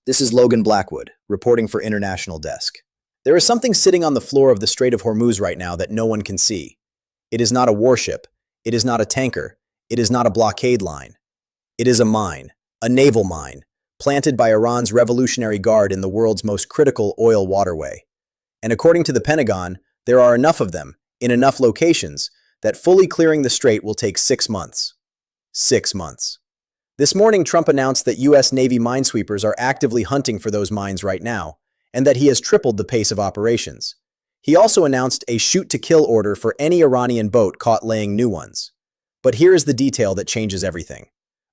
This is Logan Blackwood, reporting for International Desk. There is something sitting on the floor of the Strait of Hormuz right now that no one can see. It is not a warship. It is not a tanker. It is not a blockade line. It is a mine, a naval mine, planted by Iran's Revolutionary Guard in the world's most critical oil waterway. And according to the Pentagon, there are enough of them, in enough locations, that fully clearing the strait will take 6 months. 6 months. This morning, Trump announced that U.S. Navy minesweepers are actively hunting for those mines right now, and that he has tripled the pace of operations. He also announced a shoot-to-kill order for any Iranian boat caught laying new ones. But here is the detail that changes everything.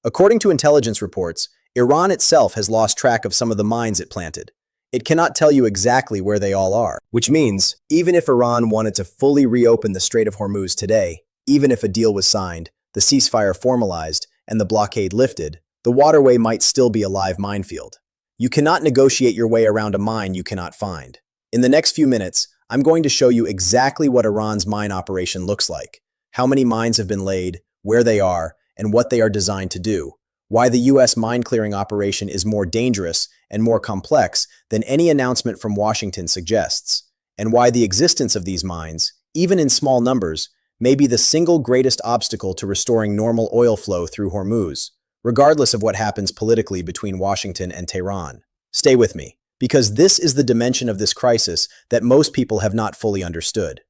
According to intelligence reports, Iran itself has lost track of some of the mines it planted. It cannot tell you exactly where they all are, which means, even if Iran wanted to fully reopen the Strait of Hormuz today, even if a deal was signed, the ceasefire formalized, and the blockade lifted, the waterway might still be a live minefield. You cannot negotiate your way around a mine you cannot find. In the next few minutes, I'm going to show you exactly what Iran's mine operation looks like, how many mines have been laid, where they are, and what they are designed to do, why the U.S. mine-clearing operation is more dangerous and more complex than any announcement from Washington suggests, and why the existence of these mines, even in small numbers, may be the single greatest obstacle to restoring normal oil flow through Hormuz, regardless of what happens politically between Washington and Tehran. Stay with me, because this is the dimension of this crisis that most people have not fully understood.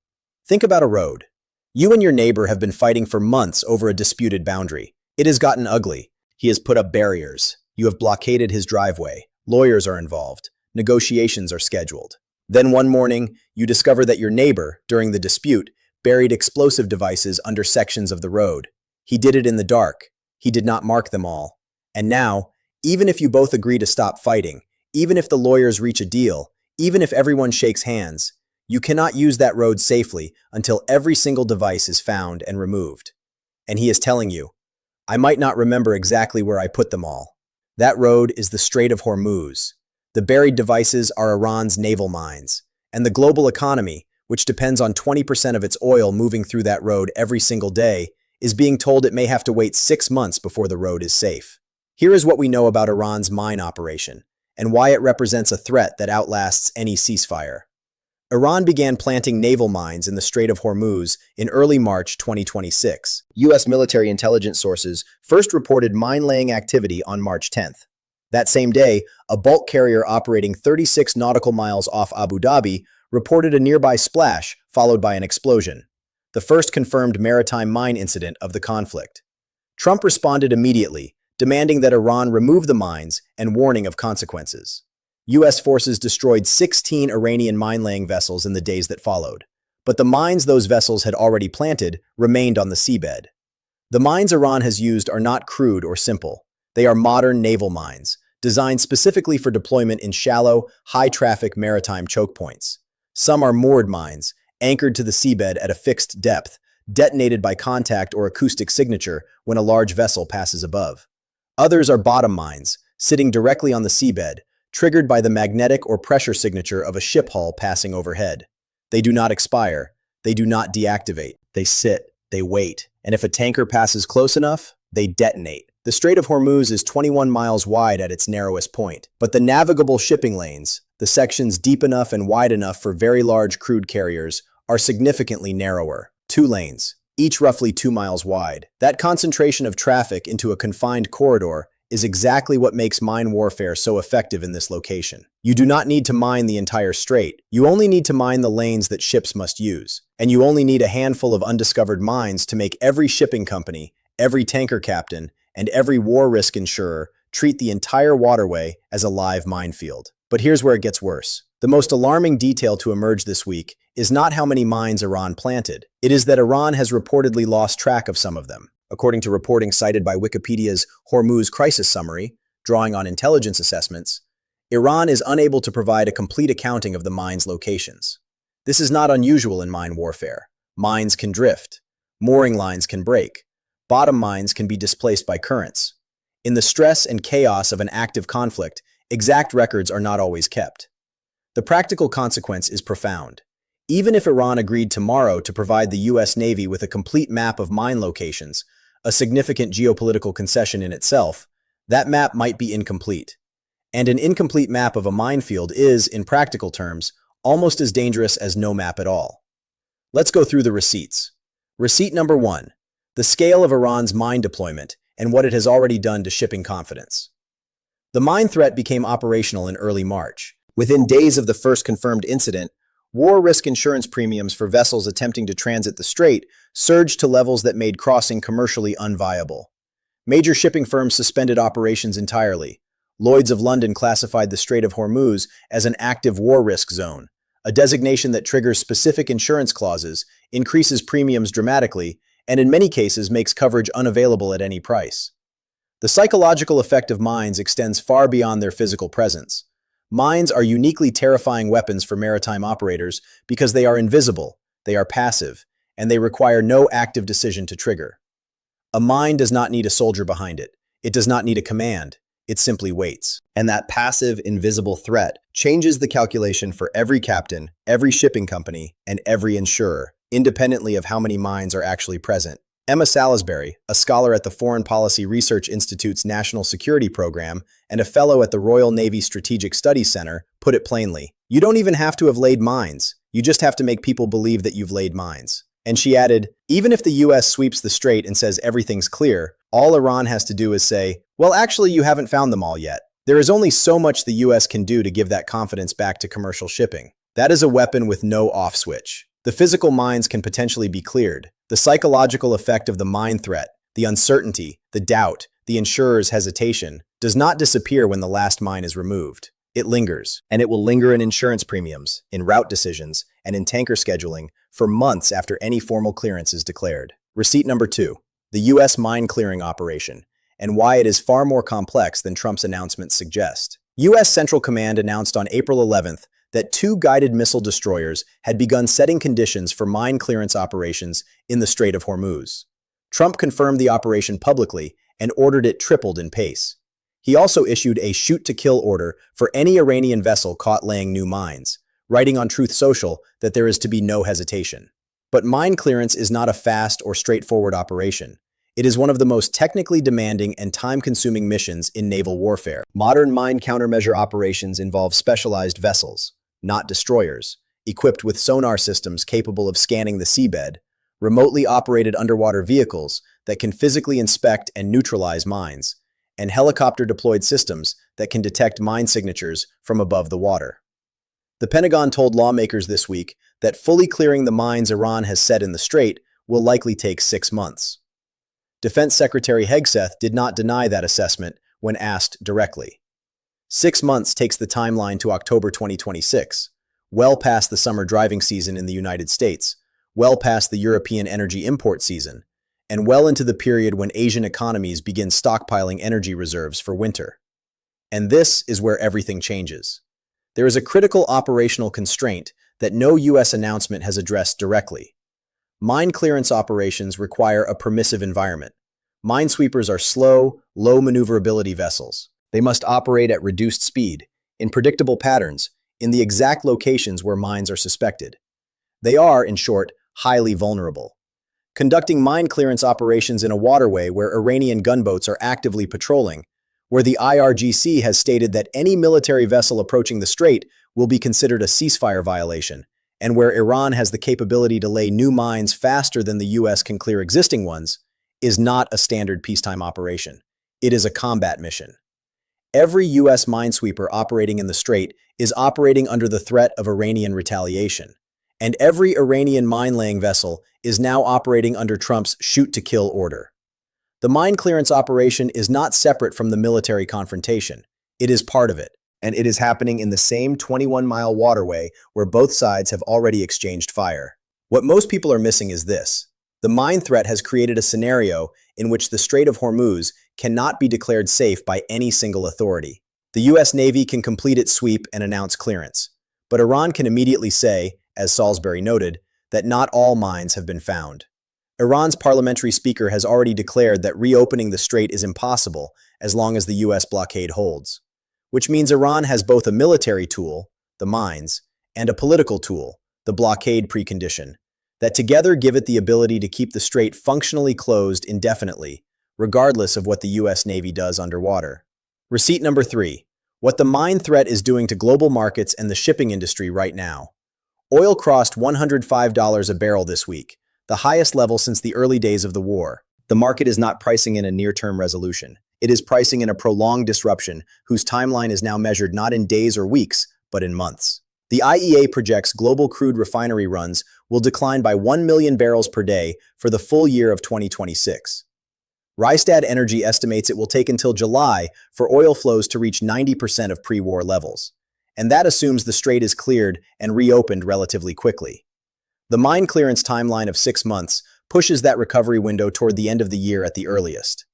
Think about a road. You and your neighbor have been fighting for months over a disputed boundary. It has gotten ugly. He has put up barriers. You have blockaded his driveway. Lawyers are involved. Negotiations are scheduled. Then one morning, you discover that your neighbor, during the dispute, buried explosive devices under sections of the road. He did it in the dark. He did not mark them all. And now, even if you both agree to stop fighting, even if the lawyers reach a deal, even if everyone shakes hands, you cannot use that road safely until every single device is found and removed. And he is telling you, I might not remember exactly where I put them all. That road is the Strait of Hormuz. The buried devices are Iran's naval mines, and the global economy, which depends on 20% of its oil moving through that road every single day, is being told it may have to wait 6 months before the road is safe. Here is what we know about Iran's mine operation, and why it represents a threat that outlasts any ceasefire. Iran began planting naval mines in the Strait of Hormuz in early March 2026. U.S. military intelligence sources first reported mine-laying activity on March 10th. That same day, a bulk carrier operating 36 nautical miles off Abu Dhabi reported a nearby splash, followed by an explosion, the first confirmed maritime mine incident of the conflict. Trump responded immediately, demanding that Iran remove the mines and warning of consequences. U.S. forces destroyed 16 Iranian mine-laying vessels in the days that followed, but the mines those vessels had already planted remained on the seabed. The mines Iran has used are not crude or simple. They are modern naval mines, designed specifically for deployment in shallow, high-traffic maritime choke points. Some are moored mines, anchored to the seabed at a fixed depth, detonated by contact or acoustic signature when a large vessel passes above. Others are bottom mines, sitting directly on the seabed, triggered by the magnetic or pressure signature of a ship hull passing overhead. They do not expire. They do not deactivate. They sit. They wait. And if a tanker passes close enough, they detonate. The Strait of Hormuz is 21 miles wide at its narrowest point, but the navigable shipping lanes, the sections deep enough and wide enough for very large crude carriers, are significantly narrower. 2 lanes, each roughly 2 miles wide. That concentration of traffic into a confined corridor is exactly what makes mine warfare so effective in this location. You do not need to mine the entire strait. You only need to mine the lanes that ships must use. And you only need a handful of undiscovered mines to make every shipping company, every tanker captain, and every war risk insurer treat the entire waterway as a live minefield. But here's where it gets worse. The most alarming detail to emerge this week is not how many mines Iran planted. It is that Iran has reportedly lost track of some of them. According to reporting cited by Wikipedia's Hormuz Crisis Summary, drawing on intelligence assessments, Iran is unable to provide a complete accounting of the mines' locations. This is not unusual in mine warfare. Mines can drift. Mooring lines can break. Bottom mines can be displaced by currents. In the stress and chaos of an active conflict, exact records are not always kept. The practical consequence is profound. Even if Iran agreed tomorrow to provide the U.S. Navy with a complete map of mine locations, a significant geopolitical concession in itself, that map might be incomplete. And an incomplete map of a minefield is, in practical terms, almost as dangerous as no map at all. Let's go through the receipts. Receipt number 1. The scale of Iran's mine deployment and what it has already done to shipping confidence. The mine threat became operational in early March. Within days of the first confirmed incident, war risk insurance premiums for vessels attempting to transit the strait surged to levels that made crossing commercially unviable. Major shipping firms suspended operations entirely. Lloyd's of London classified the Strait of Hormuz as an active war risk zone, a designation that triggers specific insurance clauses, increases premiums dramatically, and in many cases makes coverage unavailable at any price. The psychological effect of mines extends far beyond their physical presence. Mines are uniquely terrifying weapons for maritime operators because they are invisible, they are passive, and they require no active decision to trigger. A mine does not need a soldier behind it. It does not need a command. It simply waits. And that passive, invisible threat changes the calculation for every captain, every shipping company, and every insurer, independently of how many mines are actually present. Emma Salisbury, a scholar at the Foreign Policy Research Institute's National Security Program and a fellow at the Royal Navy Strategic Studies Center, put it plainly. You don't even have to have laid mines. You just have to make people believe that you've laid mines. And she added, even if the US sweeps the strait and says everything's clear, all Iran has to do is say, well, actually, you haven't found them all yet. There is only so much the US can do to give that confidence back to commercial shipping. That is a weapon with no off switch. The physical mines can potentially be cleared. The psychological effect of the mine threat, the uncertainty, the doubt, the insurer's hesitation, does not disappear when the last mine is removed. It lingers, and it will linger in insurance premiums, in route decisions, and in tanker scheduling for months after any formal clearance is declared. Receipt number 2. The U.S. mine clearing operation, and why it is far more complex than Trump's announcements suggest. U.S. Central Command announced on April 11th that 2 guided missile destroyers had begun setting conditions for mine clearance operations in the Strait of Hormuz. Trump confirmed the operation publicly and ordered it tripled in pace. He also issued a shoot-to-kill order for any Iranian vessel caught laying new mines, writing on Truth Social that there is to be no hesitation. But mine clearance is not a fast or straightforward operation. It is one of the most technically demanding and time-consuming missions in naval warfare. Modern mine countermeasure operations involve specialized vessels, not destroyers, equipped with sonar systems capable of scanning the seabed, remotely operated underwater vehicles that can physically inspect and neutralize mines, and helicopter-deployed systems that can detect mine signatures from above the water. The Pentagon told lawmakers this week that fully clearing the mines Iran has set in the strait will likely take 6 months. Defense Secretary Hegseth did not deny that assessment when asked directly. 6 months takes the timeline to October 2026, well past the summer driving season in the United States, well past the European energy import season, and well into the period when Asian economies begin stockpiling energy reserves for winter. And this is where everything changes. There is a critical operational constraint that no U.S. announcement has addressed directly. Mine clearance operations require a permissive environment. Minesweepers are slow, low maneuverability vessels. They must operate at reduced speed, in predictable patterns, in the exact locations where mines are suspected. They are, in short, highly vulnerable. Conducting mine clearance operations in a waterway where Iranian gunboats are actively patrolling, where the IRGC has stated that any military vessel approaching the strait will be considered a ceasefire violation, and where Iran has the capability to lay new mines faster than the U.S. can clear existing ones, is not a standard peacetime operation. It is a combat mission. Every U.S. minesweeper operating in the strait is operating under the threat of Iranian retaliation, and every Iranian mine-laying vessel is now operating under Trump's shoot-to-kill order. The mine clearance operation is not separate from the military confrontation. It is part of it, and it is happening in the same 21-mile waterway where both sides have already exchanged fire. What most people are missing is this. The mine threat has created a scenario in which the Strait of Hormuz cannot be declared safe by any single authority. The U.S. Navy can complete its sweep and announce clearance, but Iran can immediately say, as Salisbury noted, that not all mines have been found. Iran's parliamentary speaker has already declared that reopening the strait is impossible as long as the U.S. blockade holds, which means Iran has both a military tool, the mines, and a political tool, the blockade precondition, that together give it the ability to keep the strait functionally closed indefinitely, regardless of what the U.S. Navy does underwater. Receipt number 3. What the mine threat is doing to global markets and the shipping industry right now. Oil crossed $105 a barrel this week, the highest level since the early days of the war. The market is not pricing in a near-term resolution. It is pricing in a prolonged disruption whose timeline is now measured not in days or weeks, but in months. The IEA projects global crude refinery runs will decline by 1 million barrels per day for the full year of 2026. Rystad Energy estimates it will take until July for oil flows to reach 90% of pre-war levels. And that assumes the strait is cleared and reopened relatively quickly. The mine clearance timeline of 6 months pushes that recovery window toward the end of the year at the earliest.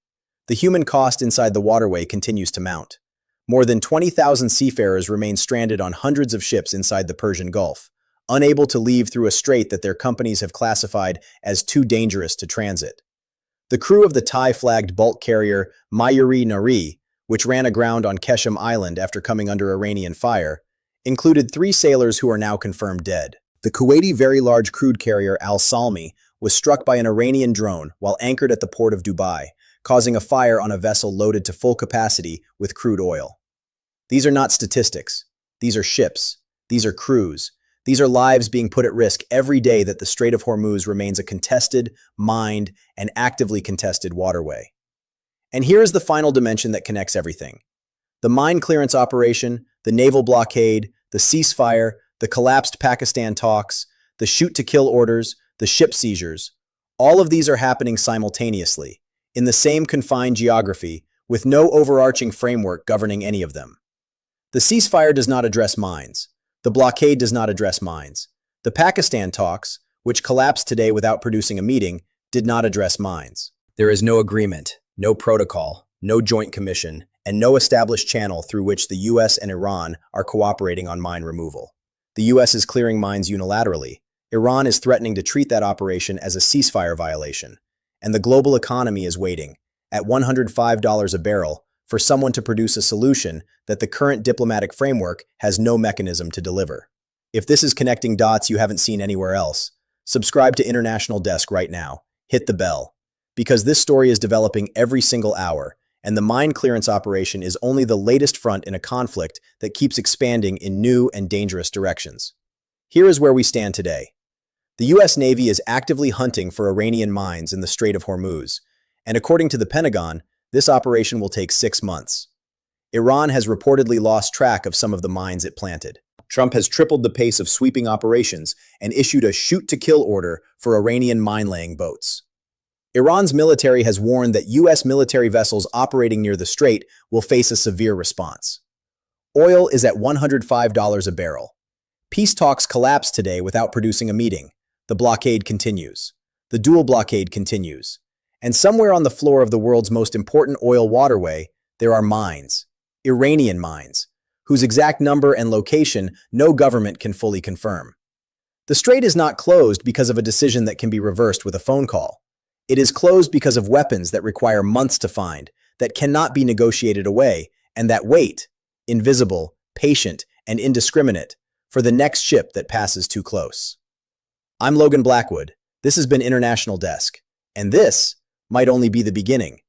The human cost inside the waterway continues to mount. More than 20,000 seafarers remain stranded on hundreds of ships inside the Persian Gulf, unable to leave through a strait that their companies have classified as too dangerous to transit. The crew of the Thai-flagged bulk carrier Mayuri Nari, which ran aground on Keshem Island after coming under Iranian fire, included 3 sailors who are now confirmed dead. The Kuwaiti very large crude carrier Al Salmi was struck by an Iranian drone while anchored at the port of Dubai, causing a fire on a vessel loaded to full capacity with crude oil. These are not statistics. These are ships. These are crews. These are lives being put at risk every day that the Strait of Hormuz remains a contested, mined, and actively contested waterway. And here is the final dimension that connects everything. The mine clearance operation, the naval blockade, the ceasefire, the collapsed Pakistan talks, the shoot-to-kill orders, the ship seizures, all of these are happening simultaneously, in the same confined geography, with no overarching framework governing any of them. The ceasefire does not address mines. The blockade does not address mines. The Pakistan talks, which collapsed today without producing a meeting, did not address mines. There is no agreement, no protocol, no joint commission, and no established channel through which the US and Iran are cooperating on mine removal. The US is clearing mines unilaterally. Iran is threatening to treat that operation as a ceasefire violation. And the global economy is waiting, at $105 a barrel, for someone to produce a solution that the current diplomatic framework has no mechanism to deliver. If this is connecting dots you haven't seen anywhere else, subscribe to International Desk right now. Hit the bell. Because this story is developing every single hour, and the mine clearance operation is only the latest front in a conflict that keeps expanding in new and dangerous directions. Here is where we stand today. The US Navy is actively hunting for Iranian mines in the Strait of Hormuz, and according to the Pentagon, this operation will take 6 months. Iran has reportedly lost track of some of the mines it planted. Trump has tripled the pace of sweeping operations and issued a shoot-to-kill order for Iranian mine-laying boats. Iran's military has warned that US military vessels operating near the strait will face a severe response. Oil is at $105 a barrel. Peace talks collapsed today without producing a meeting. The blockade continues. The dual blockade continues. And somewhere on the floor of the world's most important oil waterway, there are mines, Iranian mines, whose exact number and location no government can fully confirm. The strait is not closed because of a decision that can be reversed with a phone call. It is closed because of weapons that require months to find, that cannot be negotiated away, and that wait, invisible, patient, and indiscriminate, for the next ship that passes too close. I'm Logan Blackwood. This has been International Desk, and this might only be the beginning.